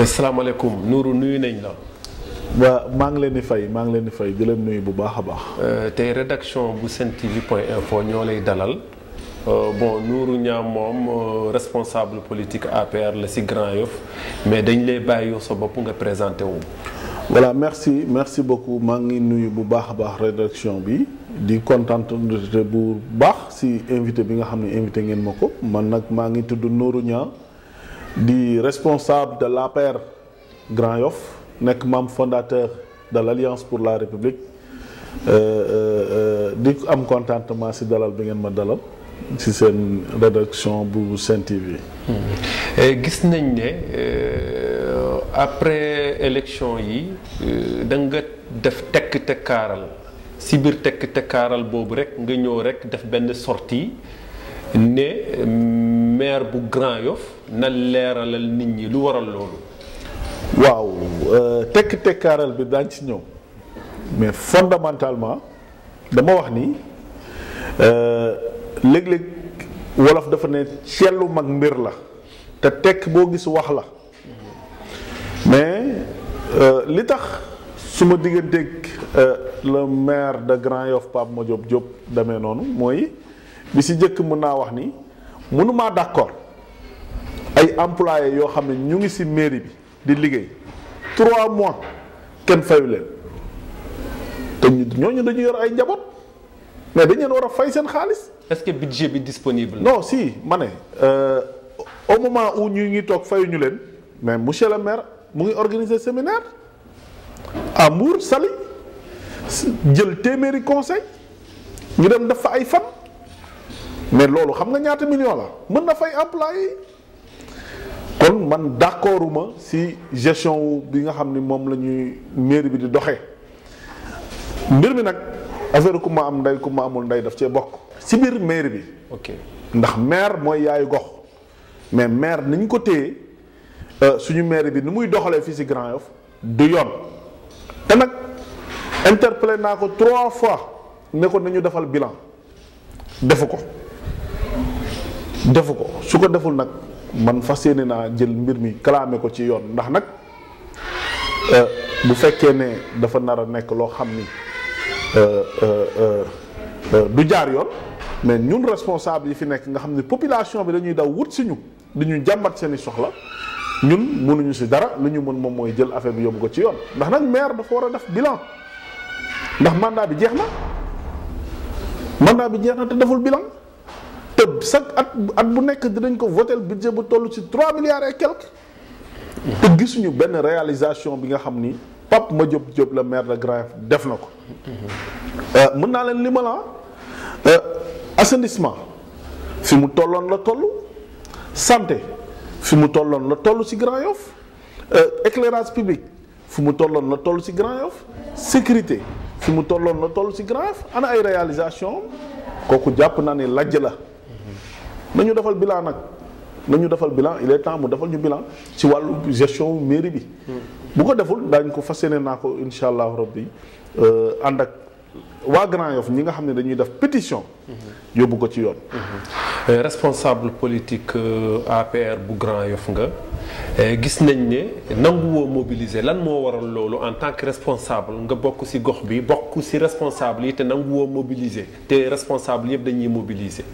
salaamaaleykum Nourou nuyu nañ la. waa maa ngi leen di fay di leen nuyu bu baax a baax. tey rédaction bu sentv.info ñoo lay dalal bon Nourou Niang moom responsable politique APR la ci Grand Yoff mais dañ lay bàyyi yow sa bopp nga présenté wu. voilà merci beaucoup maa ngi nuyu bu baax a baax rédaction bi di kontaan bu baax ci invité bi nga xam ne invité ngeen ma ko man nag maa ngi tudd Nourou Niang di responsable de l'APR Grand Yoff nekk membre fondateur de l'Alliance pour la République di am contentement ci dalal bi ngeen ma dalal ci seen rédaction bu Sen TV. gis nañ ne après élection yi da nga def tekk-tekkaaral ci biir tekk-tekkaaral boobu rek nga ñëw rek def benn sortie ne maire bu Grand Yoff na leeralal nit ñi lu waral loolu. waaw tekk-tekkaaral bi daañ ci ñëw mais fondamentalement dama wax ni léeg-léeg wolof dafa ne cellu mag mbir la te tekk boo gis wax la mais li tax suma digganteeg le maire de Grand Yoff Pape Madiop Diop demee noonu mooy bi si njëkk mën naa wax ni mënumaa d'accord ay employés yoo xam ne ñu ngi ci mairie bi di liggéey 3 mois kenn fayu leen te ñooñu dañu yor ay njaboot mais dañu leen war a fay seen xaalis. est-ce que budget bi disponible. non si ma ne au moment où ñu ngi toog fayuñu leen mais monsieur le maire mu ngi organiser séminaire à Mbour Saly jël téeméeri conseil ñu dem def fa ay fan mais loolu xam nga ñaata million la mën na fay employé kon man d'accorduma ci gestion bi nga xam ni moom la ñuy mairie bi di doxee mbir mi nag affaire ku ma am ndey ku ma amul ndey daf cee bokk ci biir mairie bi. ok ndax maire mooy yaayu gox mais maire ni ñu ko téye suñu mairie bi ni muy doxalee fii ci Grand Yoff du yoon te nag interpellé naa ko 3 fois ne ko nañu defal bilan defu ko su ko deful nag man fas yéene naa jël mbir mi clamé ko ci yoon ndax nag bu fekkee ne dafa nar a nekk loo xam ni du jaar yoon mais ñun responsable yi fi nekk nga xam ne population bi dañuy daw wut si ñu di ñu jàmbat seeni soxla ñun mënuñu si dara lu ñu mën moom mooy jël affaire bi yóbbu ko ci yoon ndax nag maire dafa war a def bilan ndax mandat bi jeex na te deful bilan te chaque at bu nekk dinañ ko voter budget bu toll ci 3 milliards et quelques te gisuñu benn réalisation bi nga xam ni Pape Madiop Diop le maire de Grand Yoff def na ko mën naa leen limal assainissement fi mu tolloon la toll santé fi mu tolloon la toll ci Grand Yoff éclairage public fi mu tolloon la toll ci Grand Yoff sécurité fi mu tolloon la toll ci Grand Yoff ana ay réalisation kooku jàpp naa ne lajj la nañu defal bilan nag il est temps mu defal ñu bilan ci wàllu gestion mairie bi bu ko deful daañ ko fas yéene naa ko insha allahu rabbi ànd ak waa Grand Yoff ñi nga xam ne dañuy def pétition yóbbu ko ci yoon. responsable politique APR bu Grand Yoff nga gis nañ ne nanguwoo mobiliser lan moo waral loolu en tant que responsable nga bokk ci gox bi bokk ci responsable yi te nanguwoo mobiliser te responsable yëpp dañuy mobiliser.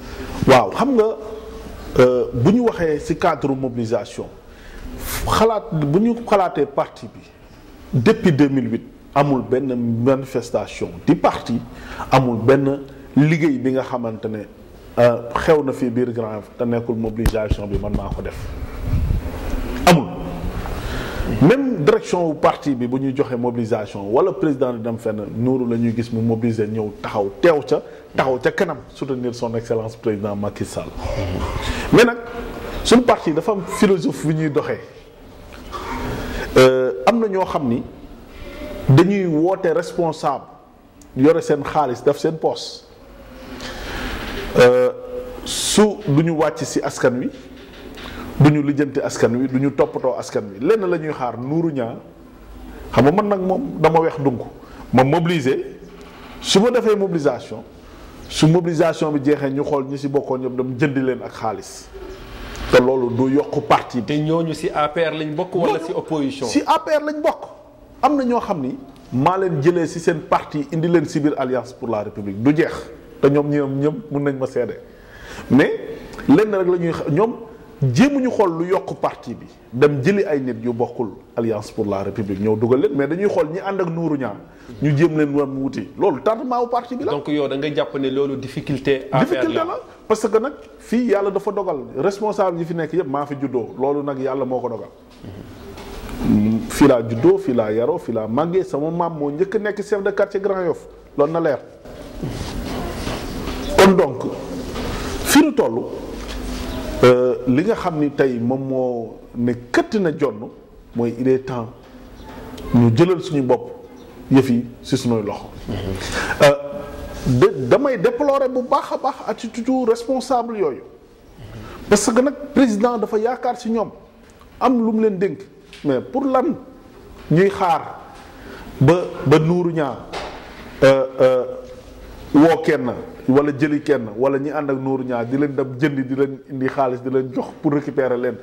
waaw xam nga bu ñu waxee ci cadre mobilisation bu ñu xalaatee parti bi depuis 2008. amul benn manifestation di parti amul benn liggéey bi nga xamante ne xew na fii biir Grand Yoff te nekkul mobilisation bi man maa ko def amul même direction wu parti bi bu ñuy joxe mobilisation wala président di dem fenn Nourou la ñuy gis mu mobiliser ñëw taxaw ca kanam soutenir son excellence président Macky Sall mais nag suñu parti dafa am philosophie bi ñuy doxee am na ñoo xam ni dañuy woote responsable yore seen xaalis def seen poste su du ñu wàcc ci askan wi du ñu lijjanti askan wi du ñu toppatoo askan wi lenn la ñuy xaar Nourou Niang xam nga man nag moom dama weex dunk ma mobiliser su ma defee mobilisation su mobilisation bi jeexee ñu xool ñi ci bokkoon ñëpp dem jëndi leen ak xaalis te loolu du yokk parti bi. te ñooñu ci APR lañ bokk wala ci opposition. ci APR lañ bokk. am na ñoo xam ni maa leen jëlee ci seen parti indi leen ci biir Alliance pour la République du jeex te ñoom ñëpp mun nañ ma seede mais lenn rek la ñuy ñoom jéemuñu xool lu yokk parti bi dem jëli ay nit yu bokkul Alliance pour la République ñëw dugal leen mais dañuy xool ñi ànd ak Nourou Niang ñu jéem leen war mu wuti loolu tardement wu parti bi la. donc yow da nga jàpp ne loolu difficulté la parce que nag fii yàlla dafa dogal responsable yi fi nekk yëpp maa fi juddoo loolu nag yàlla moo ko dogal. fii laa juddoo fii laa yaroo fii laa màggee sama maam moo njëkk nekk chef de quartier Grand Yoff loolu na leer kon donc fi nu toll li nga xam ni tey moom moo ne këtt na jonn mooy il est temps ñu jëlal suñu bopp yëf yi si suñuy loxo. damay déplorer bu baax a baax attitude responsable yooyu parce que nag président dafa yaakaar si ñoom am lu mu leen dénk. mais pour lan ñuy xaar ba Nourou Niang woo kenn wala jëli kenn wala ñi ànd ak Nourou Niang di leen dem jëndi di leen indi xaalis di leen jox pour récupérer leen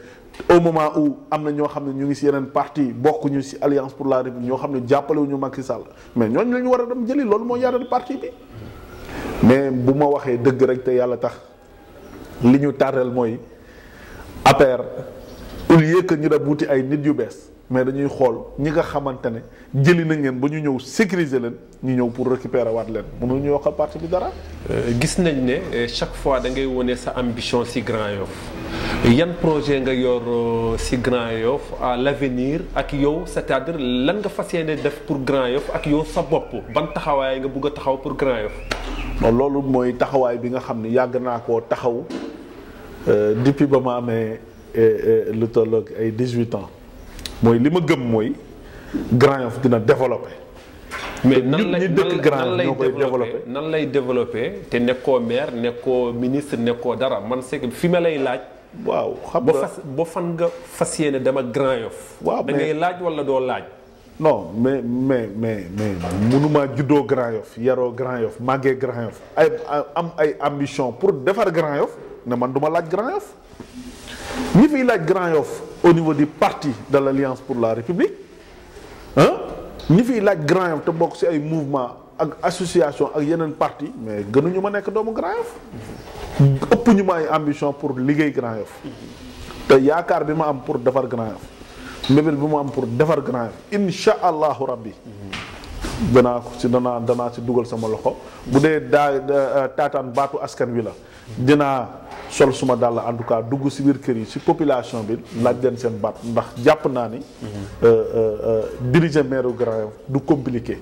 au moment où am na ñoo xam ne ñu ngi ci yeneen parti bokkuñu ci Alliance pour la République ñoo xam ne jàppalewuñu Macky Sall mais ñooñu la ñu war a dem jëli loolu moo yaral parti bi mais bu ma waxee dëgg rek te yàlla tax li ñu tàrreel mooy APR au lieu que ñu dem wuti ay nit yu bees mais dañuy xool ñi nga xamante ne jëli nañ leen ba ñu ñëw sécuriser leen ñu ñëw pour récupérer waat leen mënuñu yokkal parti bi dara. gis nañ ne chaque fois da ngay wone sa ambition ci Grand Yoff yan projet nga yor ci Grand Yoff à l'avenir ak yow c'est-à-dire lan nga fas yéene def pour Grand Yoff ak yow sa bopp ban taxawaay nga bëgg a taxaw pour Grand Yoff. bon loolu mooy taxawaay bi nga xam ne yàgg naa koo taxaw depuis ba ma amee. lu tolloog ay 18 ans mooy li ma gëm mooy Grand Yoff dina développé. mais nan lay développé te nekkoo maire nekkoo ministre nekkoo dara man c'est que fi ma lay laaj. waaw xam nga ba fan nga fas yéene dem ak Grand Yoff. waaw da ngay laaj wala doo laaj. non mais mënuma juddoo Grand Yoff yaroo Grand Yoff màggee Grand Yoff am ay ambition pour defar Grand Yoff ne man duma laaj Grand Yoff. ñi fiy laaj Grand Yoff au niveau du parti de l'Alliance pour la République ñi fiy laaj Grand Yoff te bokk ci ay mouvement ak association ak yeneen parti mais gënuñu ma nekk doomu Grand Yoff ëpp ñu ma ay ambition pour liggéey Grand Yoff te yaakaar bi ma am pour defar Grand Yoff mbébél bi ma am pour defar Grand Yoff insha allahu rabbi danaa ci dugal sama loxo bu dee taataan baatu askan wi la dinaa sol suma dàll en tout cas dugg ci biir kër yi ci population bi laaj leen seen baat ndax jàpp naa ni diriger maire Grand Yoff du compliqué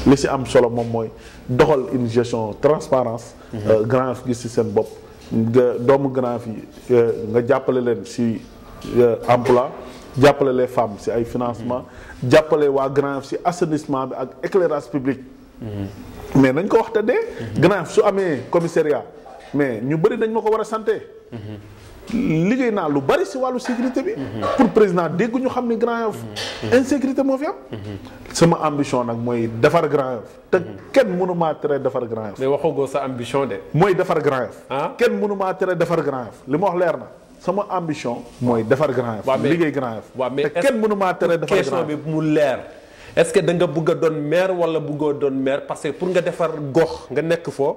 li ci am solo moom mooy doxal une gestion transparence Grand Yoff gis ci seen bopp nga doomu Grand Yoff yi nga jàppale leen ci emploi jàppale les femmes ci ay financement jàppale waa Grand Yoff ci assainissement bi ak éclairage public mais nañ ko wax te dee Grand Yoff su amee commissariat mais ñu bëri dañ ma ko war a santé liggéey naa lu bari ci wàllu sécurité bi pour président dégg ñu xam ne Grand Yoff insécurité moo fi am sama ambition nag mooy defar Grand Yoff te kenn mënu maa tere defar Grand Yoff mais waxagoo sa ambition de mooy defar Grand Yoff kenn mënu maa tere defar Grand Yoff li ma wax leer na sama ambition mooy defar Grand Yoff liggéey Grand Yoff te kenn mënu maa tere defar Grand Yoff question bi mu leer est-ce que da nga bëgg a doon maire wala bëggoo doon maire parce que pour nga defar gox nga nekk foo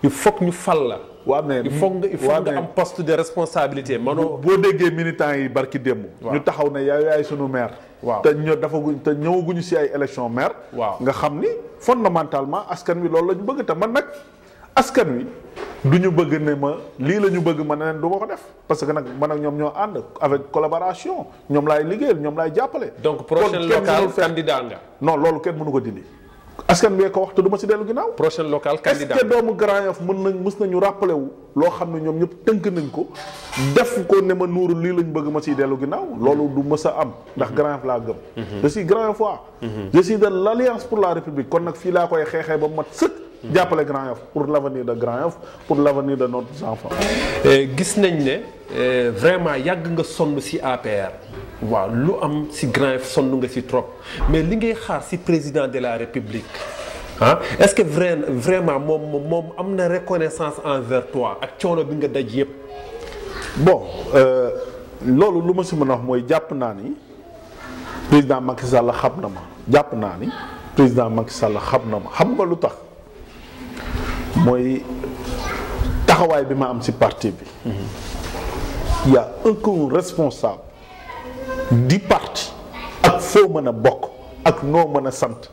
il faut que ñu fal la. waaw mais il faut nga am poste de responsabilité. manoo boo déggee militants yi barki démb. ñu taxaw ne yaay sunu maire. waaw te ñëwaguñu ci ay élection maire. waaw nga xam ni fondamentalement askan wi loolu la ñu bëgg te man nag askan wi du ñu bëgg ne ma lii la ñu bëgg ma ne leen du ma ko def parce que nag man ak ñoom ñoo ànd avec collaboration ñoom laay liggéeyal ñoom laay jàppale. donc prochaine locale candidat nga. non loolu kenn mënu ko dindi. askan wi ko wax te du ma ci dellu ginnaaw. prochaine locale candidat est-ce que doomu Grand Yoff mës nañu rappelé wu loo xam ne ñoom ñëpp tënk nañ ko def ko ne ma nuuru lii lañ bëgg ma ciy dellu ginnaaw loolu du mës a am ndax Grand Yoff laa gëm. je suis Grand Yoff waa. je suis de l'Alliance pour la République kon nag fii laa koy xeexee ba mat sëkk. jàppale Grand Yoff pour l'avenir de Grand Yoff pour l'avenir de nos enfants. gis nañ ne vraiment yàgg nga sonn ci APR. waaw lu am ci Grand Yoff sonn nga ci trop mais li ngay xaar ci président de la République est-ce que vraiment moom am na reconnaissance envers toi ak coono bi nga daj yépp. bon loolu lu ma si mën a wax mooy jàpp naa ni président Macky Sall xam na ma jàpp naa ni président Macky Sall xam na ma xam nga lu tax mooy taxawaay bi ma am ci parti bi. Il y a aucun responsable du parti ak foo mën a bokk ak noo mën a sant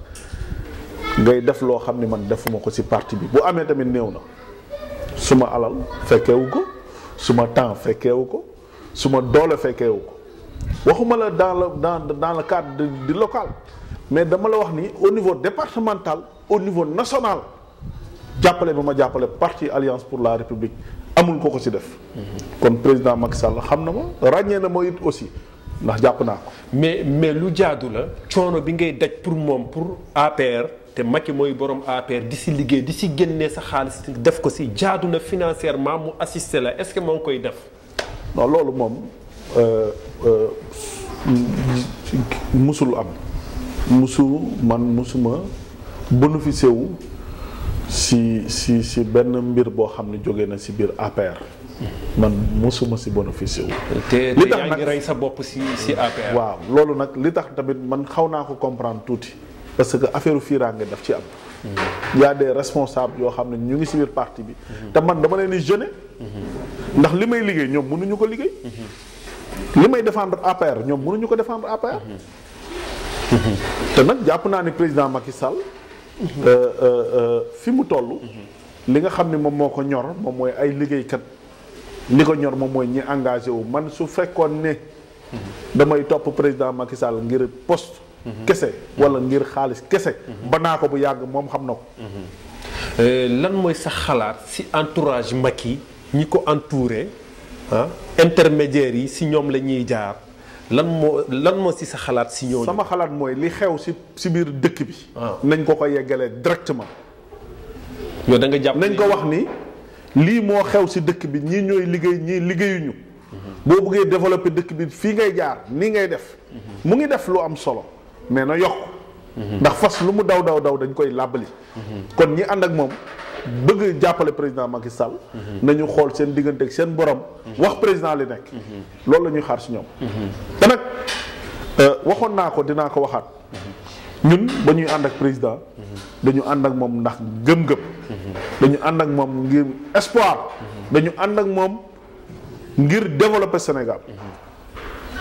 ngay def loo xam ni man defuma ko ci parti bi bu amee tamit néew na suma alal fekkeewu ko suma temps fekkeewu ko suma doole fekkeewu ko waxuma la dans le cadre du local mais dama la wax ni au niveau départemental au niveau national jàppale ba ma jàppale parti Alliance pour la République amul ko ci def. kon président Macky Sall xam na ma ràññee na ma it aussi ndax jàpp naa ko. mais lu jaadu la coono bi ngay daj pour moom pour APR te Macky mooy borom APR di si liggéey di si génnee sa xaalis def ko si jaadu na financièrement mu assister la est-ce que moo ngi koy def. non loolu moom musul am musuma bénéficier wu si benn mbir boo xam ne jóge na si biir APR. man musuma si bénéficier wu. te yaa ngi rey sa bopp si APR. waaw loolu nag li tax tamit man xaw naa ko comprendre tuuti parce que affaire fiiraange daf ci am. y a des responsables yoo xam ne ñu ngi si biir parti bi. te man dama leen di jeûner. ndax li may liggéey ñoom mënuñu ko liggéey. li may défendre APR ñoom mënuñu ko défendre APR. te nag jàpp naa ni président Macky Sall. fi mu toll. li nga xam ne moom moo ko ñor moom mooy ay liggéeykat. li ko ñor moom mooy ñi engagé wu man su fekkoon ne. damay topp président Macky Sall ngir poste. kese wala ngir xaalis kese. ba naa ko bu yàgg moom xam na ko. lan mooy sa xalaat si entourage Macky ñi ko entouré intermédiaires yi si ñoom la ñuy jaar lan moo si sa xalaat si ñooñu. sama xalaat mooy li xew si biir dëkk bi. nañ ko yeggalee directement. yow da nga jàpp nañ ko wax ni lii moo xew si dëkk bi ñii ñooy liggéey ñii liggéeyuñu. boo bëggee développer dëkk bi fii ngay jaar nii ngay def. mu ngi def lu am solo mais na yokk. ndax fas lu mu daw dañ koy làbbali. kon ñi ànd ak moom bëgg jàppale président Macky Sall. nañu xool seen diggante ak seen borom. wax président li nekk. loolu la ñuy xaar si ñoom. te nag waxoon naa ko dinaa ko waxaat. ñun ba ñuy ànd ak président. dañu ànd ak moom ndax gëm-gëm. dañu ànd ak moom ngir espoir. dañu ànd ak moom ngir développer Sénégal.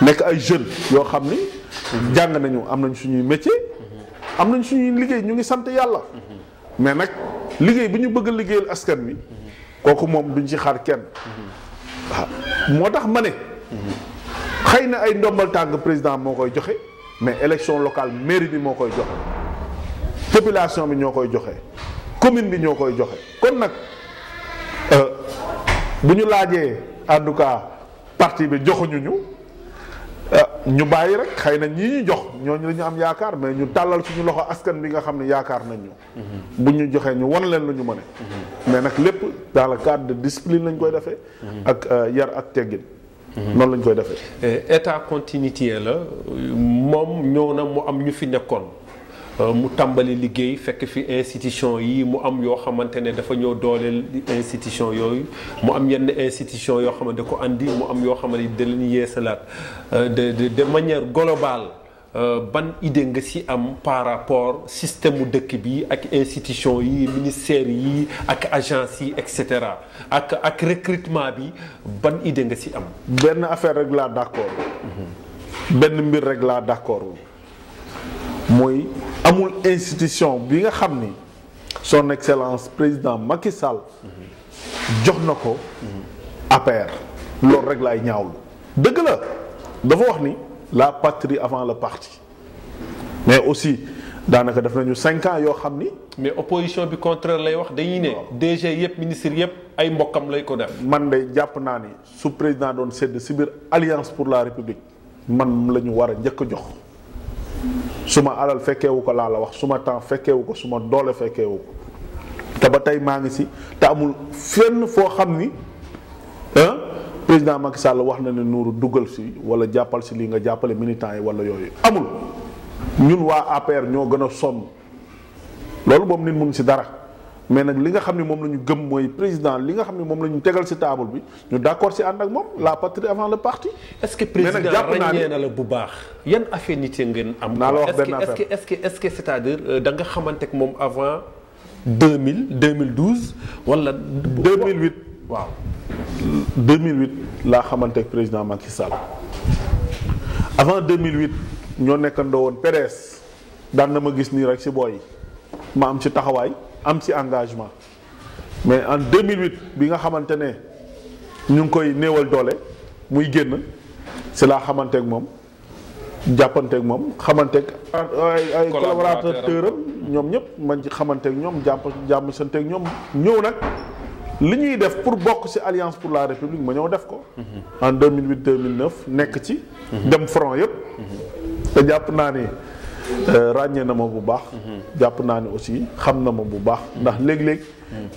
nekk ay jeunes yoo xam ni. jàng nañu am nañ suñuy métier. am nañ suñuy liggéey ñu ngi sant yàlla. mais nag liggéey bi ñu bëgg a liggéeyal askan wi. kooku moom duñ ci xaar kenn. waaw moo tax ma ne. xëy na ay ndombal tànk président moo koy joxe mais élection locale mairie bi moo koy joxe. population bi ñoo koy joxe. commune bi ñoo koy joxe kon nag bu ñu laajee en tout cas parti bi joxuñu ñu bàyyi rek xëy na ñii ñu jox ñooñu la ñu am yaakaar mais ñu tàllal suñu loxo askan bi nga xam ne yaakaar nañ ñu. bu ñu joxee ñu wan leen lu ñu mën mais nag lépp dans le cadre de discipline lañ koy defee. ak yar ak teggin. noonu lañ koy defee. état continuité la moom ñëw na mu am ñu fi nekkoon. mu tàmbali liggéey fekk fi institution yi mu am yoo xamante ne dafa ñëw dooleel institution yooyu mu am yenn institution yoo xamante da ko andi mu am yoo xamante da leen yeesalaat de manière globale ban idée nga ci am par rapport système mu dëkk bi ak institution yi ministère yi ak agence yi et cetera ak recrutement bi ban idée nga ci am. benn affaire rek laa d'accord. benn mbir rek laa d'accord. mooy amul institution bi nga xam ni son excellence président Macky Sall jox na ko APR loolu rek laay ñaawlu dëgg la dafa wax ni la patrie avant le parti mais aussi daanaka def nañu 5 ans yoo xam ni. mais opposition bi contraire lay wax dañuy ne DG yëpp ministre yëpp ay mbokkam lay ko def. man de jàpp naa ni su président doon sédd ci biir Alliance pour la République man la ñu war a njëkk a jox. suma alal fekkeewu ko laa la wax suma temps fekkeewu ko suma doole fekkeewu ko te ba tey maa ngi ci te amul fenn foo xam ni président Macky Sall wax na ne nuuru dugal ci wala jàppal ci lii nga jàppale militants yi wala yooyu amul ñun waa APR ñoo gën a sonn loolu moom nit mun ci dara mais nag li nga xam ne moom la ñu gëm mooy président li nga xam ne moom la ñu tegal ci table bi ñu d'accord ci ànd ak moom la patrie avant le parti. est-ce que président ràññee na la bu baax yan affinité ngeen am. naa la wax benn affaire est-ce que c'est-à-dire da nga xamante ak moom avant 2012 wala. 2008 waaw. 2008 laa xamante ak président Macky Sall avant 2008 ñoo nekkandoo woon PDS daan na ma gis nii rek ci booy yi ma am ci taxawaay am ci engagement mais en 2008 bi nga xamante ne ñu ngi koy néewal doole muy génn ci laa xamante ak moom jàppante ak moom xamante ak ay collaborateur am ñoom ñëpp man ci xamante ak ñoom jàmm sante ak ñoom ñëw nag li ñuy def pour bokk ci alliance pour la république ma ñëw def ko. en 2008 2009 nekk ci. dem front yëpp. te jàpp naa ni ràññee na ma bu baax. jàpp naa ni aussi xam na ma bu baax ndax léeg-léeg.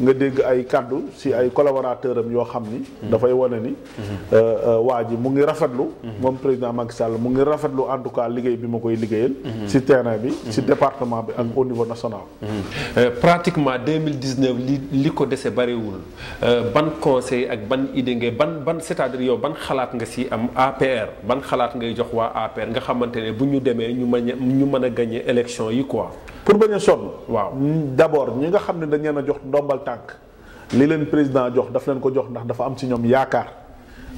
nga dégg ay kàddu ci ay collaborateur am yoo xam ni. dafay wane ni. waa ji mu ngi rafetlu. moom président Macky Sall mu ngi rafetlu en tout cas liggéey bi ma koy liggéeyal. ci terrain bi ci département bi ak au niveau national. pratiquement 2019 li ko dese bariwul ban conseil ak ban idée nga ban c'est-à-dire yow ban xalaat nga ci am APR ban xalaat ngay jox waa APR nga xamante ne bu ñu demee ñu mën a gagner élection yi quoi. pour bañ a sonn. waaw d'abord ñi nga xam ne dañ leen a jox ndombal tànk li leen président jox daf leen ko jox ndax dafa am ci ñoom yaakaar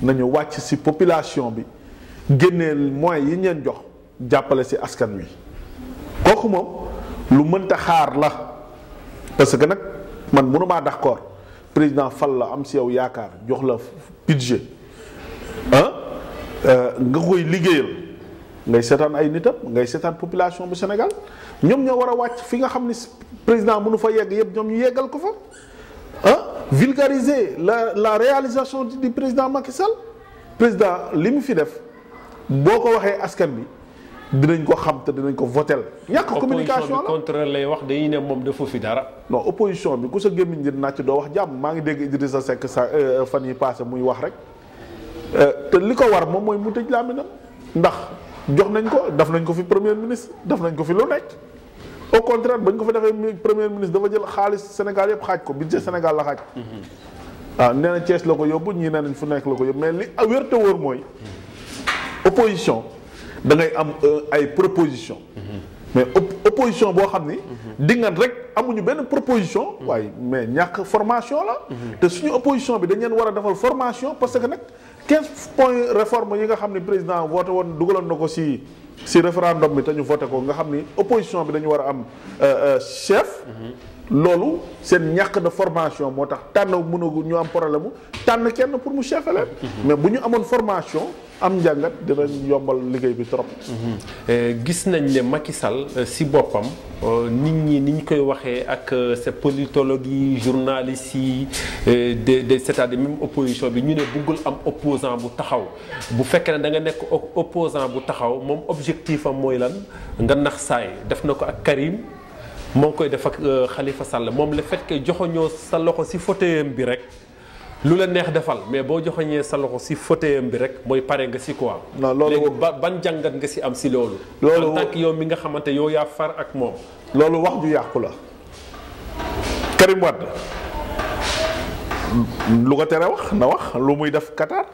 nañu wàcc ci population bi génneel moyens yi ñu leen jox jàppale ci askan wi kooku moom lu mënta xaar la parce que nag man mënumaa d'accord président fal la am ci yow yaakaar jox la budget nga koy liggéeyal ngay seetaan ay nitam ngay seetaan population bu Sénégal ñoom ñoo war a wàcc fi nga xam ni président mënu fa yegg yëpp ñoom ñu yeggal ko fa vulgariser la réalisation du président Macky Sall président li mu fi def boo ko waxee askan bi dinañ ko xam te dinañ ko votel ñàkk communication la contraire lay wax dañuy ne moom defu fi dara. non opposition bi ku sa gémmiñ di nàcc doo wax jàmm maa ngi dégg Idrissa Seck sa fan yi passé muy wax rek te li ko war moom mooy mu tëj làmmiñam ndax jox nañ ko def nañ ko fi premier ministre def nañ ko fi lu nekk au contraire bañ ko fi defee premier ministre dafa jël xaalis Sénégal yëpp xaaj ko budget Sénégal la xaaj. waaw nee na Thiès la ko yóbbu ñii nee nañ fu nekk la ko yóbbu mais li wér te wóor mooy opposition da ngay am ay proposition mais opposition boo xam ni dingan rek amuñu benn proposition waaye mais ñàkk formation la te suñu opposition bi dañ leen war a defal formation parce que nag 15 points réforme yi nga xam ni président voté woon dugaloon na ko ci référendum bi te ñu voté ko nga xam ni opposition bi dañu war a am chef loolu seen ñàkk de formation moo tax tànn mënagu ñu am problème mu tànn kenn pour mu chefé leen mais bu ñu amoon formation am njàngat dinañ yombal liggéey bi trop. gis nañ ne Macky Sall si boppam nit ñi ni ñu koy waxee ak sa politologue yi journalistes yi c'est-à-dire même opposition bi ñu ne bëggul am opposant bu taxaw bu fekkee ne da nga nekk opposant bu taxaw moom objectif am mooy lan nga nax saay def na ko ak Karim moo ngi koy def ak Khalifa Sall moom le fait que joxoñoo sa loxo si fauteuil bi rek. lu la neex defal mais boo joxoñee sa loxo ci fauteuil bi rek mooy pare nga ci quoi. non loolu léegi ban jàngat nga ci am ci loolu. en tant que yow mi nga xamante yow yaa far ak moom. loolu wax ju yàqu la Karim Wade lu ko tere wax na wax lu muy def Qatar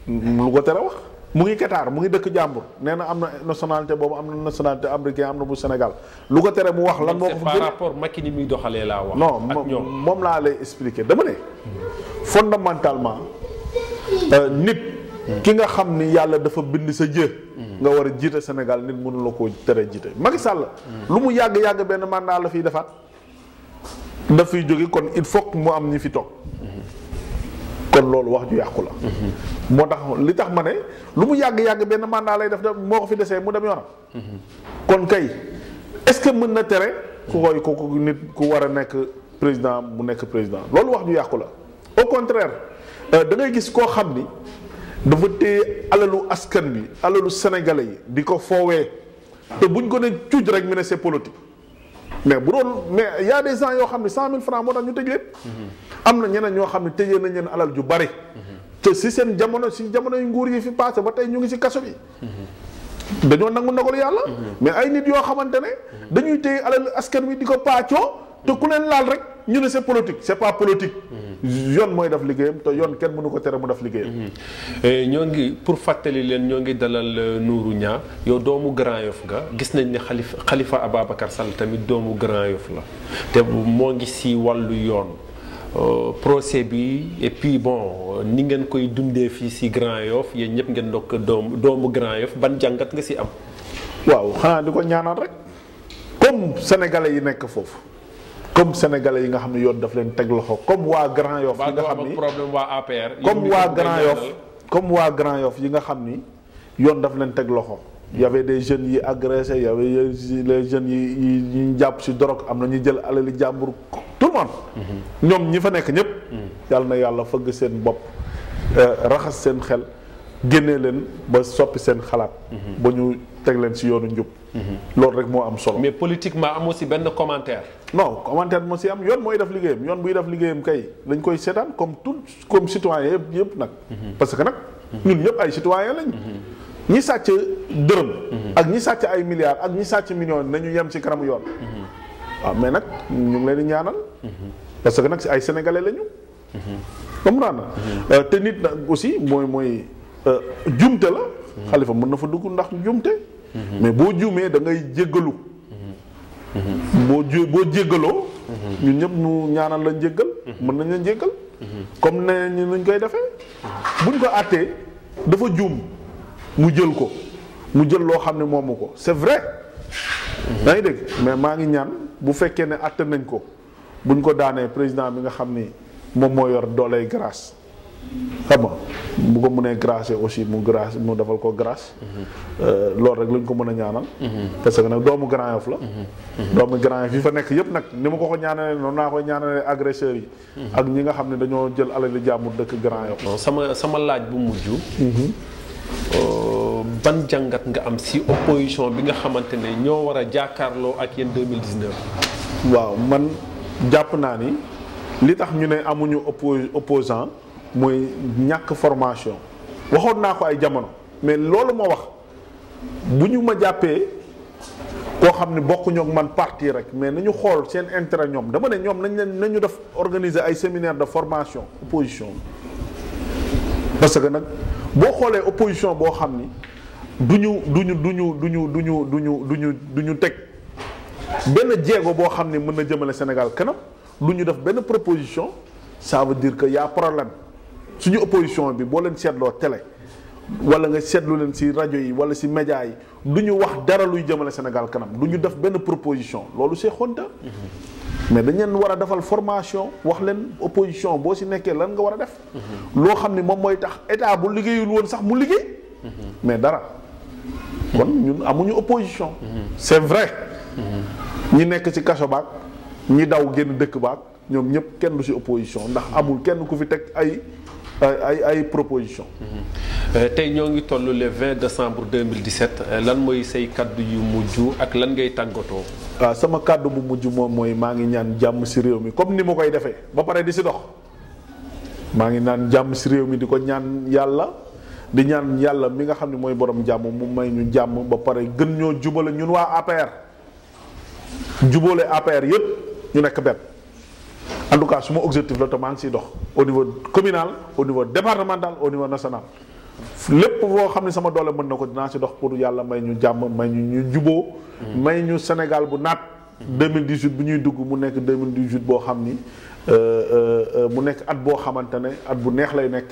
lu ko tere wax mu ngi Qatar mu ngi dëkk jàmbur nee na am na nationalité boobu am na nationalité américain am na bu Sénégal lu ko tere mu wax lan moo ko. par rapport Macky ni muy doxalee laa wax. non moom laa lay expliquer dama ne. fondamentalement nit ki nga xam ni yàlla dafa bind sa jë nga war a jiite Sénégal nit mënu la koo tere jiite Macky Sall lu mu yàgg-yàgg benn mandat la fiy defaat daf fiy jóge kon il faut que mu am ñi fi toog kon loolu wax ju yàqu la moo tax li tax ma ne lu mu yàgg-yàgg benn mandat lay def moo ko fi desee mu dem yoonam kon kay est-ce que mën na tere ku koy ku nit ku war a nekk président mu nekk président loolu wax ju yàqu la au contraire da ngay gis koo xam ni dafa téye alalu askan bi alalu sénégalais yi di ko foowee te buñ ko ne cuuj rek mu ne c'est politique mais bu doon mais y a des gens yoo xam ne 100 000 francs moo tax ñu tëj leen am na ñeneen ñoo xam ne tëjee nañ leen alal ju bari te si seen jamono si jamono yu nguur yi fi passé ba tey ñu ngi si kaso bi dañoo nangu ndogalu yàlla mais ay nit yoo xamante ne dañuy téye alal askan wi di ko paccoo te ku leen laal rek ñu ne c'est politique c'est pas politique. yoon mooy def liggéeyam te yoon kenn mënu ko tere mu def liggéeyam. ñoo ngi pour fàttali leen ñoo ngi dalal Nourou Niang yow doomu Grand Yoff nga gis nañ ne Khalifa Ababacar Sall tamit doomu Grand Yoff la te moo ngi si wàllu yoon. procès bi et puis bon ni ngeen koy dundee fii si Grand Yoff yéen ñëpp ngeen ndokk doomu Grand Yoff ban jàngat nga si am. waaw xanaa di ko ñaanal rek comme sénégalais yi nekk foofu comme sénégalais yi nga xam ne yoon daf leen teg loxo comme waa Grand Yoff yi nga xam ni problème waa APR. comme waa Grand Yoff yi nga xam ni yoon daf leen teg loxo. y avait des jeunes yi agressés y avait les jeunes yi ñu jàpp ci drogue am na ñu jël alali jàmbur tout le monde. ñoom ñi fa nekk ñëpp. yàlla na yàlla fëgg seen bopp raxas seen xel génnee leen ba soppi seen xalaat. ba ñu teg leen ci yoonu njub. loolu rek moo am solo. mais politiquement amoo ci benn commentaire. non commentaire moo ci am yoon mooy def liggéeyam yoon buy def liggéeyam kay dañ koy seetaan comme citoyen yëpp nag. parce que nag ñun ñëpp ay citoyen lañ. ñi sàcc dërëm. ak ñi sàcc ay milliards ak ñi sàcc millions nañu yem ci kanamu yoon. waaw mais nag ñu ngi leen di ñaanal. parce que nag ay sénégalais lañu. comprendre na te nit nag aussi mooy jumte la. Khalifa mën na fa dugg ndax jumte. mais boo juumee da ngay jéggalu. boo jéggaloo. ñun ñëpp ñu ñaanal la njéggal. mën nañ la jéggal. comme ne ñu nuñ koy defee. buñ ko àttee dafa juum. mu jël ko mu jël loo xam ne moomu ko c'est vrai. yaa ngi dégg mais maa ngi ñaan bu fekkee ne àtte nañ ko buñ ko daanee président bi nga xam ni moom moo yor dooley grâce xam nga bu ko mënee grâce aussi mu defal ko grâce. loolu rek lañ ko mën a ñaanal. parce que nag doomu Grand Yoff la. doomu Grand Yoff yi fa nekk yëpp nag ni ma ko ñaanalee noonu naa koy ñaanalee agresseurs yi. ak ñi nga xam ne dañoo jël alali jàmbur dëkk Grand Yoff. sama laaj bu mujj. ban jàngat nga am ci opposition bi nga xamante ne ñoo war a jàkkaarloo ak yéen 2019. waaw man jàpp naa ni li tax ñu ne amuñu opposant mooy ñàkk formation waxoon naa ko ay jamono mais loolu ma wax bu ñu ma jàppee koo xam ne bokkuñu ak man parti rek mais nañu xool seen intérêt ñoom dama ne ñoom nañu def organiser ay séminaire de formation opposition parce que nag boo xoolee opposition boo xam ni duñu teg benn jéego boo xam ni mën na jëmale Sénégal kanam du ñu def benn proposition ça veut dire que y a problème suñu opposition bi boo leen seetloo télé wala nga seetlu leen ci rajo yi wala ci média yi du ñu wax dara luy jëmale Sénégal kanam du ñu def benn proposition loolu c'est honte. mais dañ leen war a defal formation wax leen opposition boo ci nekkee lan nga war a def. loo xam ni moom mooy tax état bu liggéeyul woon sax mu liggéey. mais dara kon ñun amuñu opposition. c'est vrai. ñi nekk ci kaso baak ñi daw génn dëkk baak ñoom ñëpp kenn du ci opposition ndax amul kenn ku fi teg ay proposition. tey ñoo ngi toll le 20 décembre 2017 lan mooy say kaddu yu mujj ak lan ngay tàggatoo. waaw sama kàddu bu mujj moom mooy maa ngi ñaan jàmm ci réew mi comme ni ma koy defee ba pare di ci dox maa ngi naan jàmm ci réew mi di ko ñaan yàlla di ñaan yàlla mi nga xam ne mooy borom jàmm mu may ñu jàmm ba pare gën ñoo jubale ñun waa APR jubale APR yépp ñu nekk benn en tout cas suma objectif la te maa ngi ciy dox au niveau communal au niveau départemental au niveau national lépp boo xam ne sama doole mën na ko dinaa ci dox pour yàlla may ñu jàmm may ñu juboo may ñu Sénégal bu naat 2018 bu ñuy dugg mu nekk 2018 boo xam ni mu nekk at boo xamante ne at bu neex lay nekk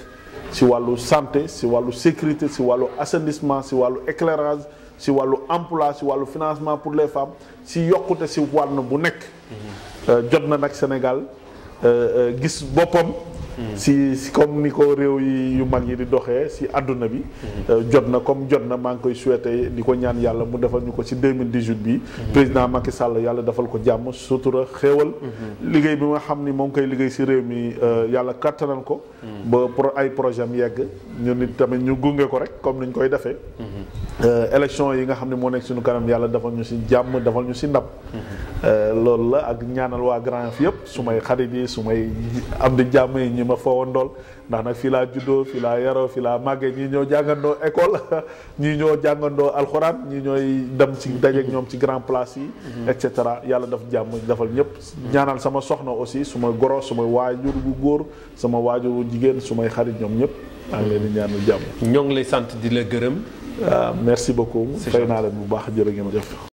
ci wàllu santé ci wàllu sécurité ci wàllu assainissement ci wàllu éclairage ci wàllu emploi ci wàllu financement pour les femmes ci yokkute ci wàll bu nekk jot na nag Sénégal gis boppam si comme ni ko réew yi yu mag yi di doxee si àdduna bi jot na maa ngi koy souhaiter di ko ñaan yàlla mu defal ñu ko ci 2018 bi président Macky Sall yàlla defal ko jàmm sutura xéewal liggéey bi nga xam ni moom koy liggéey si réew mi yàlla kattanal ko ba ay projet am yegg ñu nit tamit ñu gunge ko rek comme ni ñu koy defee élection yi nga xam ne moo nekk suñu kanam yàlla defal ñu si jàmm defal ñu si ndam loolu la ak ñaanal waa Grand Yoff yëpp su may xarit yi su may am di jàmm yi ñi ma fawandool ndax nag fii laa juddoo fii laa yaroo fii laa màggee ñii ñoo jàngandoo école ñii ñoo jàngandoo alxuraan ñii ñooy dem ci dajeek ñoom ci grand place yi et cetera yàlla daf jàmm defal ñëpp ñaanal sama soxna aussi suma goro suma waajur bu góor sama waajur bu jigéen sumay xarit ñoom ñëpp maa ngi leen di ñaanal jàmm ñoo ngi lay sant di la gërëm merci beaucoup fay naa leen bu baax jërë ngeen jëf